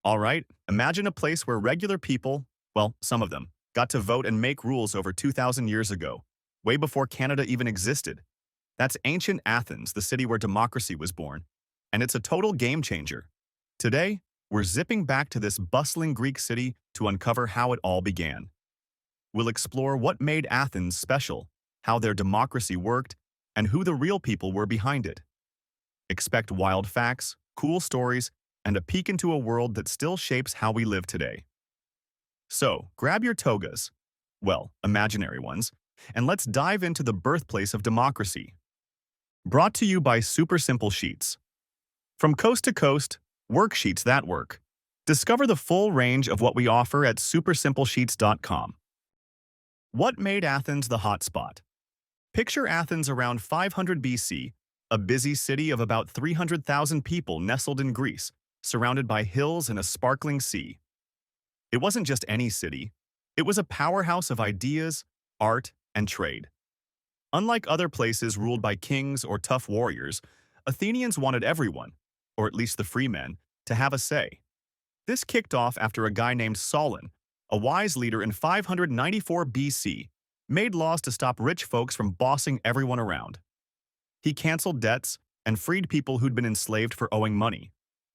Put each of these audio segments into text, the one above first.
All right, imagine a place where regular people, well, some of them, got to vote and make rules over 2,000 years ago, way before Canada even existed. That's ancient Athens, the city where democracy was born, and it's a total game changer. Today, we're zipping back to this bustling Greek city to uncover how it all began. We'll explore what made Athens special, how their democracy worked, and who the real people were behind it. Expect wild facts, cool stories, and a peek into a world that still shapes how we live today. So, grab your togas, well, imaginary ones, and let's dive into the birthplace of democracy. Brought to you by Super Simple Sheets. From coast to coast, worksheets that work. Discover the full range of what we offer at supersimplesheets.com. What made Athens the hotspot? Picture Athens around 500 BC, a busy city of about 300,000 people nestled in Greece, surrounded by hills and a sparkling sea. It wasn't just any city. It was a powerhouse of ideas, art, and trade. Unlike other places ruled by kings or tough warriors, Athenians wanted everyone, or at least the free men, to have a say. This kicked off after a guy named Solon, a wise leader in 594 BC, made laws to stop rich folks from bossing everyone around. He canceled debts and freed people who'd been enslaved for owing money.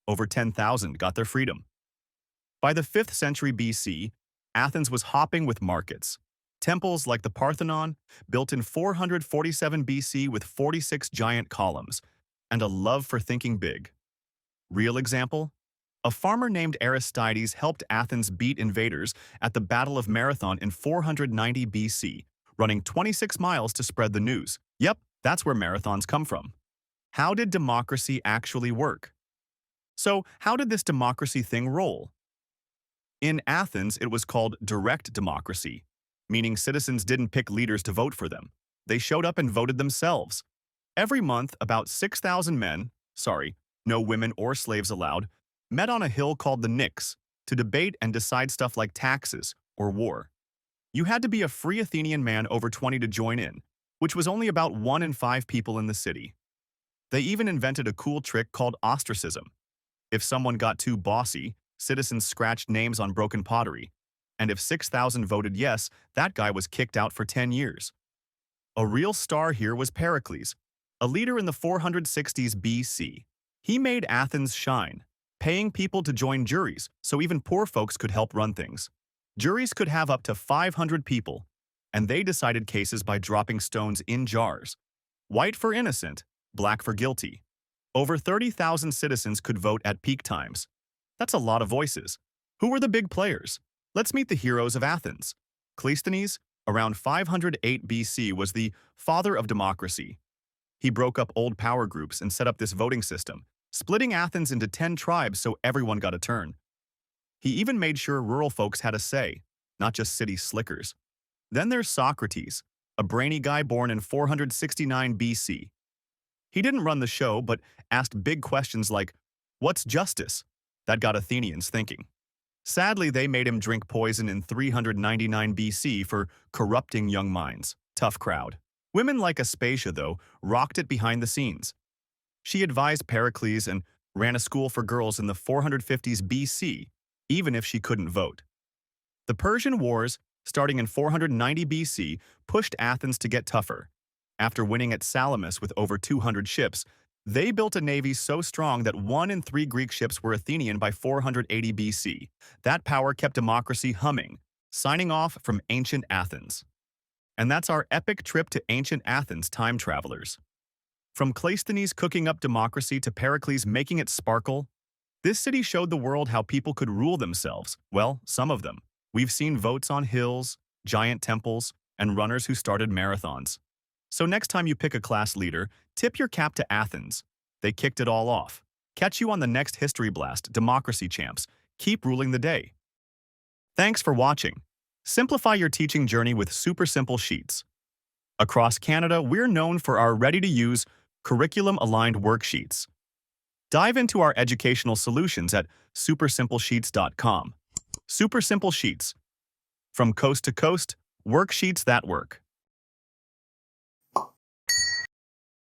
Over 10,000 got their freedom. By the 5th century BC, Athens was hopping with markets. Temples like the Parthenon, built in 447 BC with 46 giant columns, and a love for thinking big. Real example? A farmer named Aristides helped Athens beat invaders at the Battle of Marathon in 490 BC, running 26 miles to spread the news. Yep, that's where marathons come from. How did democracy actually work? So, how did this democracy thing roll? In Athens, it was called direct democracy, meaning citizens didn't pick leaders to vote for them. They showed up and voted themselves. Every month, about 6,000 men, no women or slaves allowed, met on a hill called the Nix to debate and decide stuff like taxes or war. You had to be a free Athenian man over 20 to join in, which was only about 1 in 5 people in the city. They even invented a cool trick called ostracism. If someone got too bossy, citizens scratched names on broken pottery, and if 6,000 voted yes, that guy was kicked out for 10 years. A real star here was Pericles, a leader in the 460s BC. He made Athens shine, paying people to join juries so even poor folks could help run things. Juries could have up to 500 people, and they decided cases by dropping stones in jars. White for innocent, black for guilty. Over 30,000 citizens could vote at peak times. That's a lot of voices. Who were the big players? Let's meet the heroes of Athens. Cleisthenes, around 508 BC, was the father of democracy. He broke up old power groups and set up this voting system, splitting Athens into 10 tribes so everyone got a turn. He even made sure rural folks had a say, not just city slickers. Then there's Socrates, a brainy guy born in 469 BC. He didn't run the show, but asked big questions like, what's justice? That got Athenians thinking. Sadly, they made him drink poison in 399 BC for corrupting young minds. Tough crowd. Women like Aspasia, though, rocked it behind the scenes. She advised Pericles and ran a school for girls in the 450s BC, even if she couldn't vote. The Persian Wars, starting in 490 BC, pushed Athens to get tougher. After winning at Salamis with over 200 ships, they built a navy so strong that 1 in 3 Greek ships were Athenian by 480 BC. That power kept democracy humming, signing off from Ancient Athens. And that's our epic trip to Ancient Athens, time travelers. From Cleisthenes cooking up democracy to Pericles making it sparkle, this city showed the world how people could rule themselves. Well, some of them. We've seen votes on hills, giant temples, and runners who started marathons. So next time you pick a class leader, tip your cap to Athens. They kicked it all off. Catch you on the next History Blast, Democracy Champs. Keep ruling the day. Thanks for watching. Simplify your teaching journey with super simple sheets. Across Canada, we're known for our ready-to-use, curriculum-aligned worksheets. Dive into our educational solutions at supersimplesheets.com. Super Simple Sheets. From coast to coast, worksheets that work.